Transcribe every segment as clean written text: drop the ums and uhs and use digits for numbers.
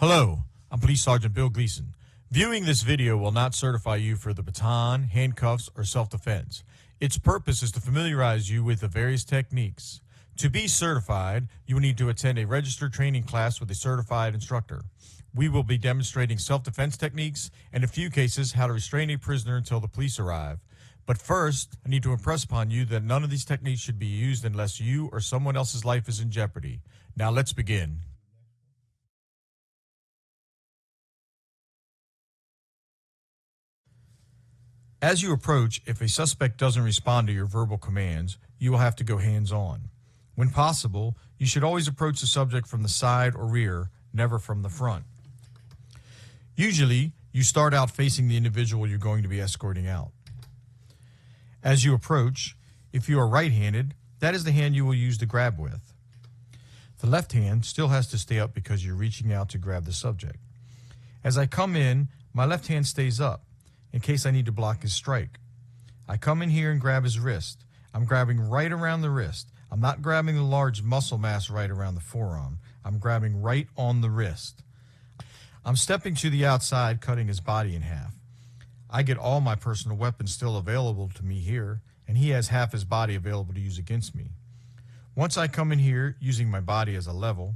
Hello, I'm Police Sergeant Bill Gleason. Viewing this video will not certify you for the baton, handcuffs, or self-defense. Its purpose is to familiarize you with the various techniques. To be certified, you will need to attend a registered training class with a certified instructor. We will be demonstrating self-defense techniques and, in a few cases, how to restrain a prisoner until the police arrive. But first, I need to impress upon you that none of these techniques should be used unless you or someone else's life is in jeopardy. Now let's begin. As you approach, if a suspect doesn't respond to your verbal commands, you will have to go hands-on. When possible, you should always approach the subject from the side or rear, never from the front. Usually, you start out facing the individual you're going to be escorting out. As you approach, if you are right-handed, that is the hand you will use to grab with. The left hand still has to stay up because you're reaching out to grab the subject. As I come in, my left hand stays up in case I need to block his strike. I come in here and grab his wrist. I'm grabbing right around the wrist. I'm not grabbing the large muscle mass right around the forearm. I'm grabbing right on the wrist. I'm stepping to the outside, cutting his body in half. I get all my personal weapons still available to me here, and he has half his body available to use against me. Once I come in here, using my body as a level,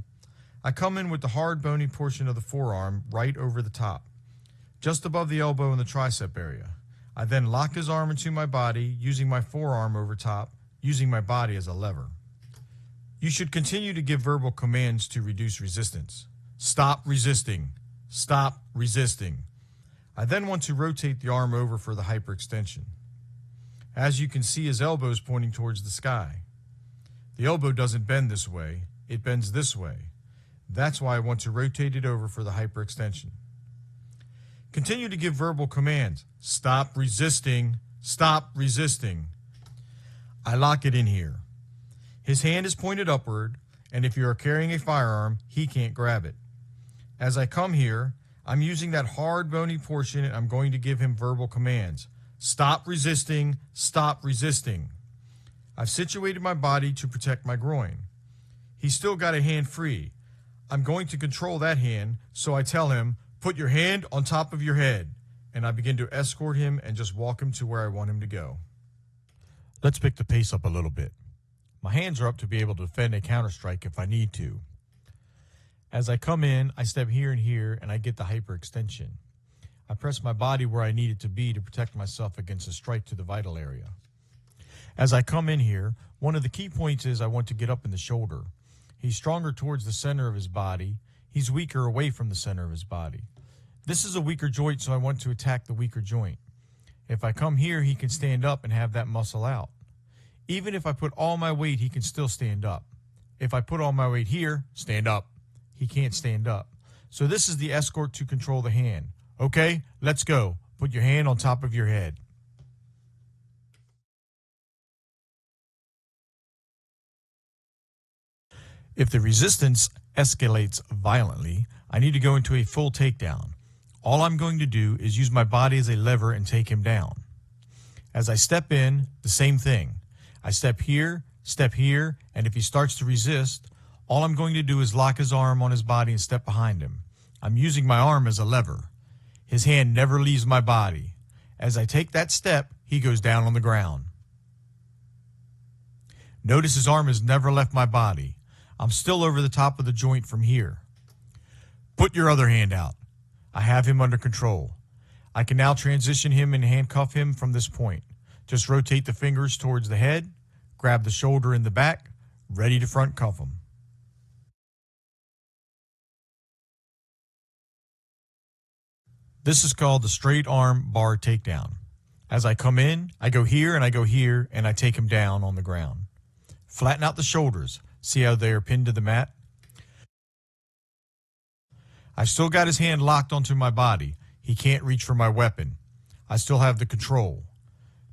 I come in with the hard bony portion of the forearm right over the top, just above the elbow and the tricep area. I then lock his arm into my body, using my forearm over top, using my body as a lever. You should continue to give verbal commands to reduce resistance. Stop resisting. Stop resisting. I then want to rotate the arm over for the hyperextension. As you can see, his elbow is pointing towards the sky. The elbow doesn't bend this way, it bends this way. That's why I want to rotate it over for the hyperextension. Continue to give verbal commands. Stop resisting. Stop resisting. I lock it in here. His hand is pointed upward, and if you are carrying a firearm, he can't grab it. As I come here, I'm using that hard bony portion and I'm going to give him verbal commands. Stop resisting. Stop resisting. I've situated my body to protect my groin. He's still got a hand free. I'm going to control that hand, so I tell him, put your hand on top of your head, and I begin to escort him and just walk him to where I want him to go. Let's pick the pace up a little bit. My hands are up to be able to defend a counterstrike if I need to. As I come in, I step here and here, and I get the hyperextension. I press my body where I need it to be to protect myself against a strike to the vital area. As I come in here, one of the key points is I want to get up in the shoulder. He's stronger towards the center of his body. He's weaker away from the center of his body. This is a weaker joint, so I want to attack the weaker joint. If I come here, he can stand up and have that muscle out. Even if I put all my weight, he can still stand up. If I put all my weight here, stand up. He can't stand up. So this is the escort to control the hand. Okay, let's go. Put your hand on top of your head. If the resistance escalates violently, I need to go into a full takedown. All I'm going to do is use my body as a lever and take him down. As I step in, the same thing. I step here, and if he starts to resist, all I'm going to do is lock his arm on his body and step behind him. I'm using my arm as a lever. His hand never leaves my body. As I take that step, he goes down on the ground. Notice his arm has never left my body. I'm still over the top of the joint from here. Put your other hand out. I have him under control. I can now transition him and handcuff him from this point. Just rotate the fingers towards the head, grab the shoulder in the back, ready to front cuff him. This is called the straight arm bar takedown. As I come in, I go here, and I take him down on the ground. Flatten out the shoulders. See how they are pinned to the mat? I've still got his hand locked onto my body. He can't reach for my weapon. I still have the control.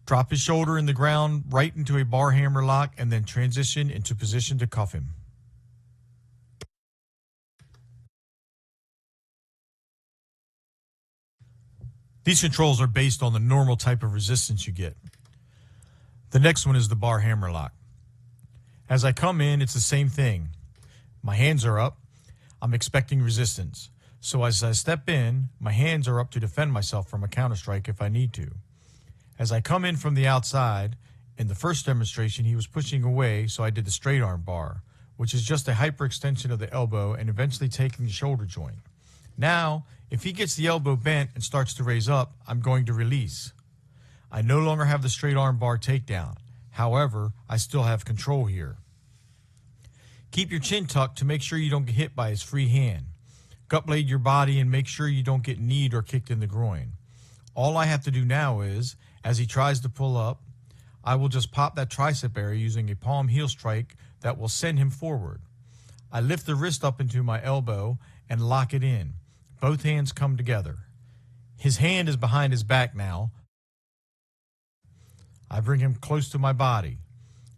Drop his shoulder in the ground right into a bar hammer lock and then transition into position to cuff him. These controls are based on the normal type of resistance you get. The next one is the bar hammer lock. As I come in, it's the same thing. My hands are up. I'm expecting resistance. So as I step in, my hands are up to defend myself from a counterstrike if I need to. As I come in from the outside, in the first demonstration he was pushing away, so I did the straight arm bar, which is just a hyperextension of the elbow and eventually taking the shoulder joint. Now, if he gets the elbow bent and starts to raise up, I'm going to release. I no longer have the straight arm bar takedown. However, I still have control here. Keep your chin tucked to make sure you don't get hit by his free hand. Gut blade your body and make sure you don't get kneed or kicked in the groin. All I have to do now is, as he tries to pull up, I will just pop that tricep area using a palm heel strike that will send him forward. I lift the wrist up into my elbow and lock it in. Both hands come together. His hand is behind his back now. I bring him close to my body.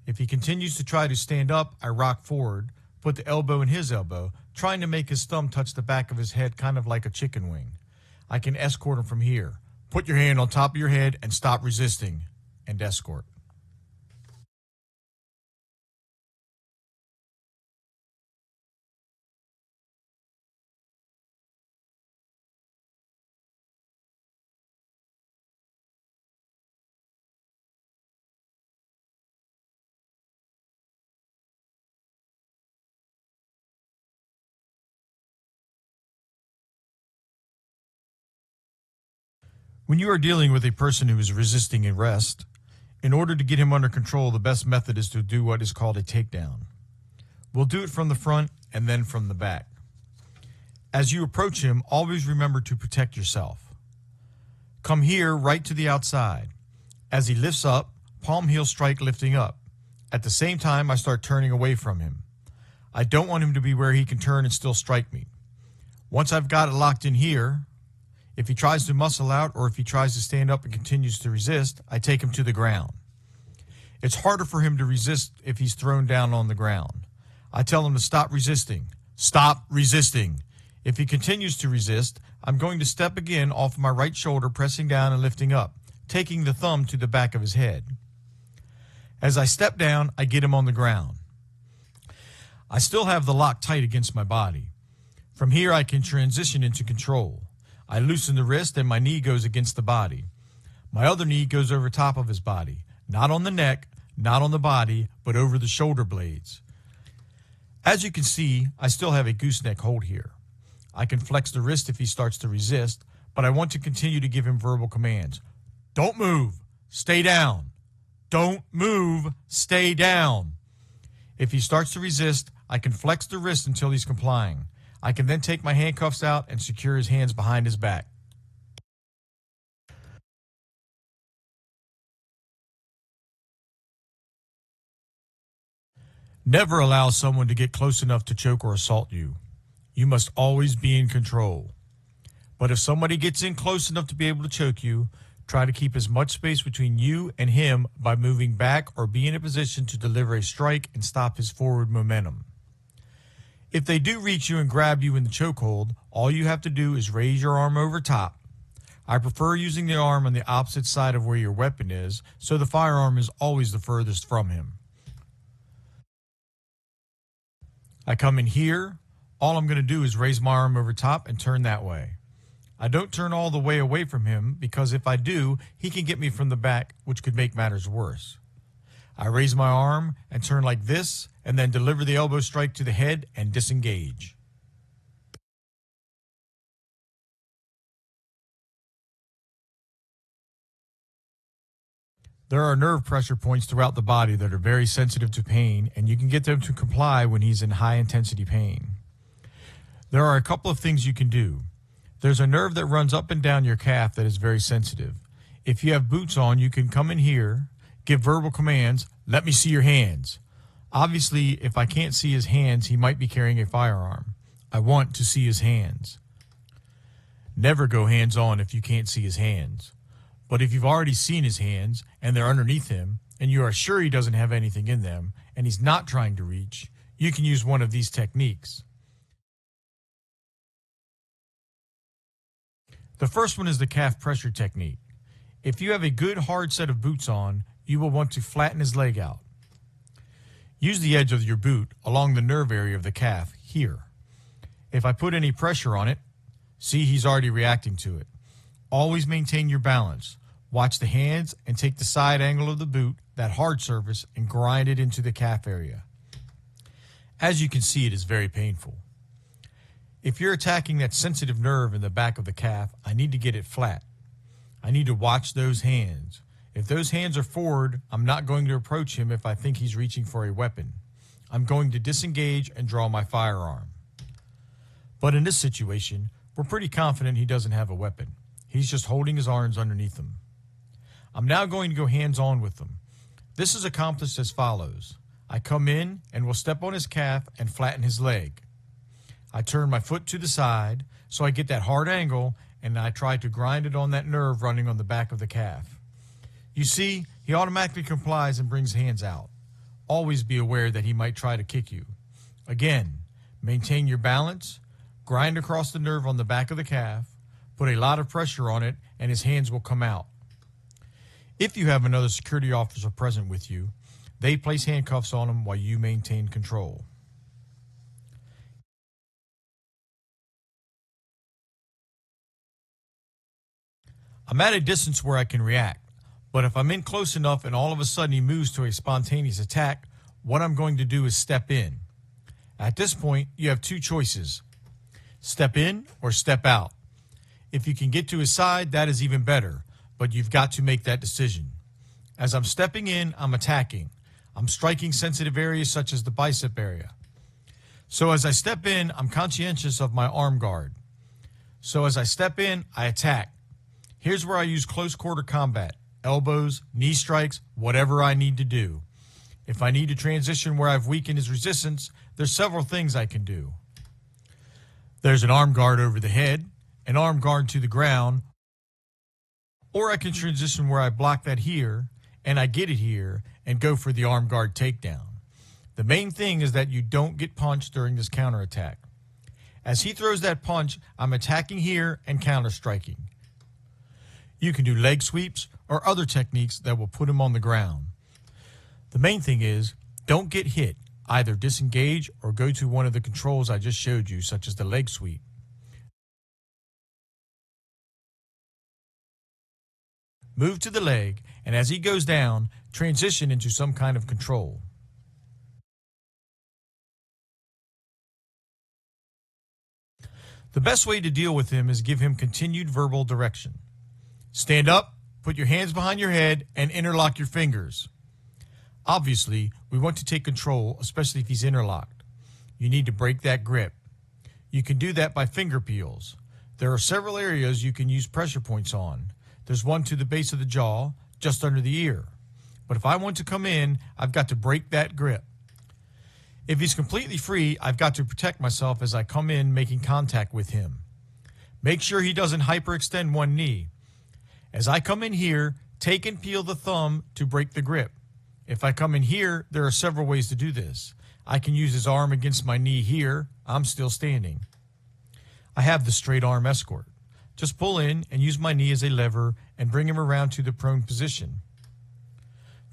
If he continues to try to stand up, I rock forward, put the elbow in his elbow, trying to make his thumb touch the back of his head, kind of like a chicken wing. I can escort him from here. Put your hand on top of your head and stop resisting, and escort. When you are dealing with a person who is resisting arrest, in order to get him under control, the best method is to do what is called a takedown. We'll do it from the front and then from the back. As you approach him, always remember to protect yourself. Come here right to the outside. As he lifts up, palm heel strike lifting up. At the same time, I start turning away from him. I don't want him to be where he can turn and still strike me. Once I've got it locked in here, if he tries to muscle out or if he tries to stand up and continues to resist, I take him to the ground. It's harder for him to resist if he's thrown down on the ground. I tell him to stop resisting. Stop resisting. If he continues to resist, I'm going to step again off my right shoulder, pressing down and lifting up, taking the thumb to the back of his head. As I step down, I get him on the ground. I still have the lock tight against my body. From here, I can transition into control. I loosen the wrist and my knee goes against the body. My other knee goes over top of his body, not on the neck, not on the body, but over the shoulder blades. As you can see, I still have a gooseneck hold here. I can flex the wrist if he starts to resist, but I want to continue to give him verbal commands. Don't move. Stay down. Don't move. Stay down. If he starts to resist, I can flex the wrist until he's complying. I can then take my handcuffs out and secure his hands behind his back. Never allow someone to get close enough to choke or assault you. You must always be in control. But if somebody gets in close enough to be able to choke you, try to keep as much space between you and him by moving back or be in a position to deliver a strike and stop his forward momentum. If they do reach you and grab you in the chokehold, all you have to do is raise your arm over top. I prefer using the arm on the opposite side of where your weapon is, so the firearm is always the furthest from him. I come in here. All I'm going to do is raise my arm over top and turn that way. I don't turn all the way away from him because if I do, he can get me from the back, which could make matters worse. I raise my arm and turn like this and then deliver the elbow strike to the head and disengage. There are nerve pressure points throughout the body that are very sensitive to pain, and you can get them to comply when he's in high intensity pain. There are a couple of things you can do. There's a nerve that runs up and down your calf that is very sensitive. If you have boots on, you can come in here, give verbal commands, let me see your hands. Obviously, if I can't see his hands, he might be carrying a firearm. I want to see his hands. Never go hands-on if you can't see his hands. But if you've already seen his hands and they're underneath him and you are sure he doesn't have anything in them and he's not trying to reach, you can use one of these techniques. The first one is the calf pressure technique. If you have a good hard set of boots on, you will want to flatten his leg out. Use the edge of your boot along the nerve area of the calf here. If I put any pressure on it, See, he's already reacting to it. Always maintain your balance. Watch the hands and take the side angle of the boot, that hard surface, and grind it into the calf area. As you can see, it is very painful. If you're attacking that sensitive nerve in the back of the calf, I need to get it flat. I need to watch those hands. If those hands are forward, I'm not going to approach him if I think he's reaching for a weapon. I'm going to disengage and draw my firearm. But in this situation, we're pretty confident he doesn't have a weapon. He's just holding his arms underneath him. I'm now going to go hands-on with him. This is accomplished as follows. I come in and will step on his calf and flatten his leg. I turn my foot to the side so I get that hard angle, and I try to grind it on that nerve running on the back of the calf. You see, he automatically complies and brings hands out. Always be aware that he might try to kick you. Again, maintain your balance, grind across the nerve on the back of the calf, put a lot of pressure on it, and his hands will come out. If you have another security officer present with you, they place handcuffs on him while you maintain control. I'm at a distance where I can react, but if I'm in close enough and all of a sudden he moves to a spontaneous attack, what I'm going to do is step in. At this point, you have two choices. Step in or step out. If you can get to his side, that is even better, but you've got to make that decision. As I'm stepping in, I'm attacking. I'm striking sensitive areas such as the bicep area. So as I step in, I'm conscientious of my arm guard. So as I step in, I attack. Here's where I use close quarter combat, elbows, knee strikes, whatever I need to do. If I need to transition where I've weakened his resistance, there's several things I can do. There's an arm guard over the head, an arm guard to the ground, or I can transition where I block that here, and I get it here, and go for the arm guard takedown. The main thing is that you don't get punched during this counterattack. As he throws that punch, I'm attacking here and counter-striking. You can do leg sweeps or other techniques that will put him on the ground. The main thing is, don't get hit. Either disengage or go to one of the controls I just showed you, such as the leg sweep. Move to the leg, and as he goes down, transition into some kind of control. The best way to deal with him is give him continued verbal direction. Stand up, put your hands behind your head, and interlock your fingers. Obviously, we want to take control, especially if he's interlocked. You need to break that grip. You can do that by finger peels. There are several areas you can use pressure points on. There's one to the base of the jaw, just under the ear. But if I want to come in, I've got to break that grip. If he's completely free, I've got to protect myself as I come in making contact with him. Make sure he doesn't hyperextend one knee. As I come in here, take and peel the thumb to break the grip. If I come in here, there are several ways to do this. I can use his arm against my knee here. I'm still standing. I have the straight arm escort. Just pull in and use my knee as a lever and bring him around to the prone position.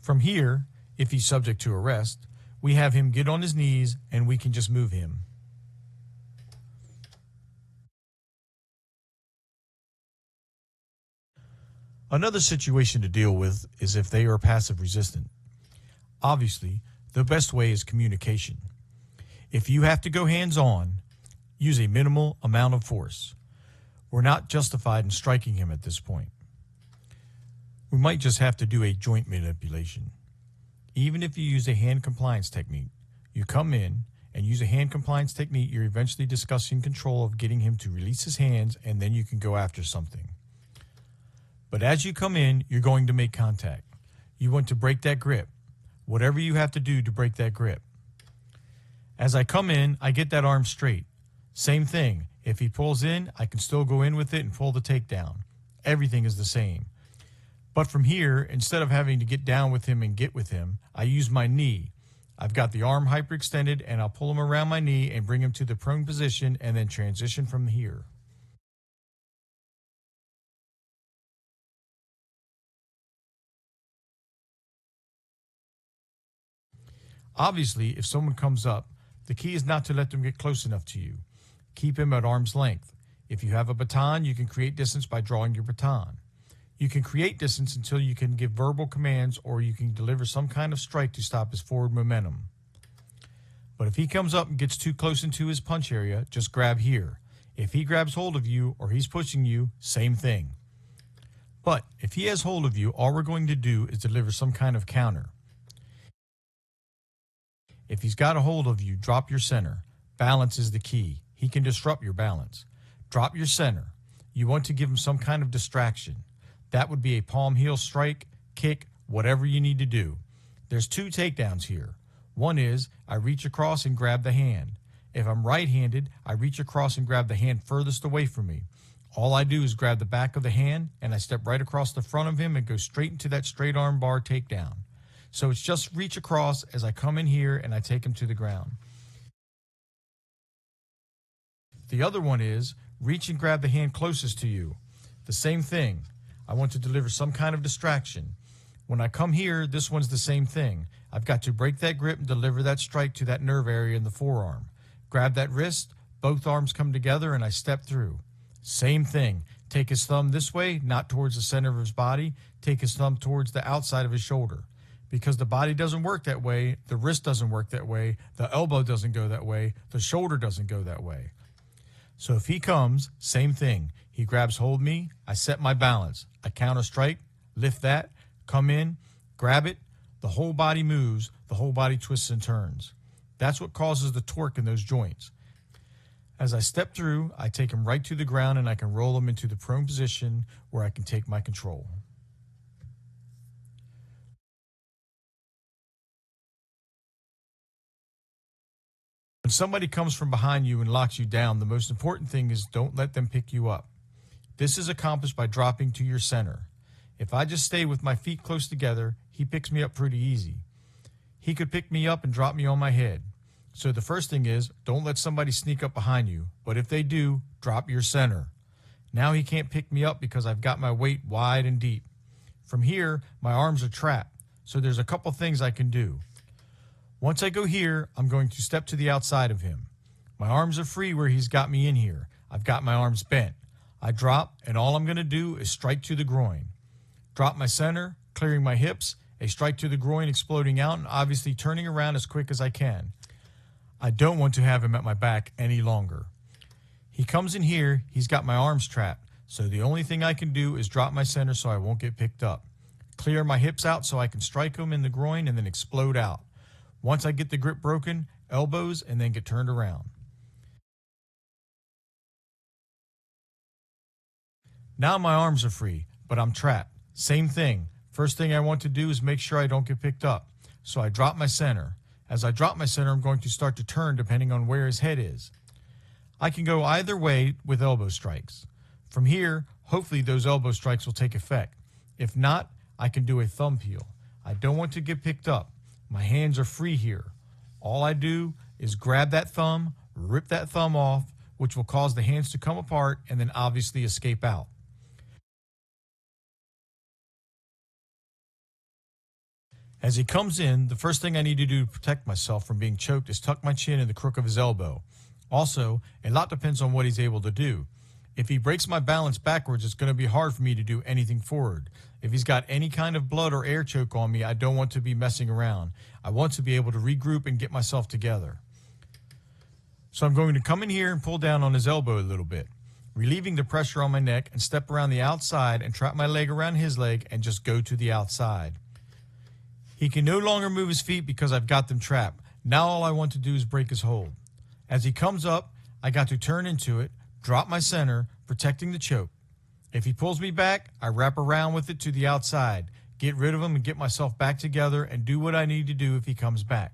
From here, if he's subject to arrest, we have him get on his knees and we can just move him. Another situation to deal with is if they are passive resistant. Obviously, the best way is communication. If you have to go hands-on, use a minimal amount of force. We're not justified in striking him at this point. We might just have to do a joint manipulation. Even if you use a hand compliance technique, you come in and use a hand compliance technique, you're eventually discussing control of getting him to release his hands, and then you can go after something. But as you come in, you're going to make contact. You want to break that grip. Whatever you have to do to break that grip. As I come in, I get that arm straight. Same thing. If he pulls in, I can still go in with it and pull the takedown. Everything is the same. But from here, instead of having to get down with him and get with him, I use my knee. I've got the arm hyperextended, and I'll pull him around my knee and bring him to the prone position and then transition from here. Obviously, if someone comes up, the key is not to let them get close enough to you. Keep him at arm's length. If you have a baton, you can create distance by drawing your baton. You can create distance until you can give verbal commands, or you can deliver some kind of strike to stop his forward momentum. But if he comes up and gets too close into his punch area, just grab here. If he grabs hold of you or he's pushing you, same thing. But if he has hold of you, all we're going to do is deliver some kind of counter. If he's got a hold of you, drop your center. Balance is the key. He can disrupt your balance. Drop your center. You want to give him some kind of distraction. That would be a palm heel strike, kick, whatever you need to do. There's two takedowns here. One is I reach across and grab the hand. If I'm right-handed, I reach across and grab the hand furthest away from me. All I do is grab the back of the hand and I step right across the front of him and go straight into that straight arm bar takedown. So it's just reach across as I come in here and I take him to the ground. The other one is reach and grab the hand closest to you. The same thing. I want to deliver some kind of distraction. When I come here, this one's the same thing. I've got to break that grip and deliver that strike to that nerve area in the forearm. Grab that wrist, both arms come together, and I step through. Same thing. Take his thumb this way, not towards the center of his body. Take his thumb towards the outside of his shoulder. Because the body doesn't work that way, the wrist doesn't work that way, the elbow doesn't go that way, the shoulder doesn't go that way. So if he comes, same thing. He grabs hold of me, I set my balance. I counter strike, lift that, come in, grab it, the whole body moves, the whole body twists and turns. That's what causes the torque in those joints. As I step through, I take him right to the ground and I can roll him into the prone position where I can take my control. When somebody comes from behind you and locks you down, the most important thing is don't let them pick you up. This is accomplished by dropping to your center. If I just stay with my feet close together, he picks me up pretty easy. He could pick me up and drop me on my head. So the first thing is, don't let somebody sneak up behind you. But if they do, drop your center. Now he can't pick me up because I've got my weight wide and deep. From here, my arms are trapped. So there's a couple things I can do. Once I go here, I'm going to step to the outside of him. My arms are free where he's got me in here. I've got my arms bent. I drop, and all I'm going to do is strike to the groin. Drop my center, clearing my hips, a strike to the groin exploding out, and obviously turning around as quick as I can. I don't want to have him at my back any longer. He comes in here, he's got my arms trapped, so the only thing I can do is drop my center so I won't get picked up. Clear my hips out so I can strike him in the groin and then explode out. Once I get the grip broken, elbows, and then get turned around. Now my arms are free, but I'm trapped. Same thing. First thing I want to do is make sure I don't get picked up. So I drop my center. As I drop my center, I'm going to start to turn depending on where his head is. I can go either way with elbow strikes. From here, hopefully those elbow strikes will take effect. If not, I can do a thumb peel. I don't want to get picked up. My hands are free here. All I do is grab that thumb, rip that thumb off, which will cause the hands to come apart and then obviously escape out. As he comes in, the first thing I need to do to protect myself from being choked is tuck my chin in the crook of his elbow. Also, a lot depends on what he's able to do. If he breaks my balance backwards, it's going to be hard for me to do anything forward. If he's got any kind of blood or air choke on me, I don't want to be messing around. I want to be able to regroup and get myself together. So I'm going to come in here and pull down on his elbow a little bit, relieving the pressure on my neck, and step around the outside and trap my leg around his leg and just go to the outside. He can no longer move his feet because I've got them trapped. Now all I want to do is break his hold. As he comes up, I got to turn into it, drop my center, protecting the choke. If he pulls me back, I wrap around with it to the outside, get rid of him and get myself back together and do what I need to do if he comes back.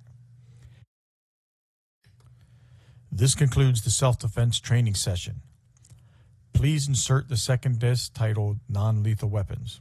This concludes the self-defense training session. Please insert the second disc titled Non-Lethal Weapons.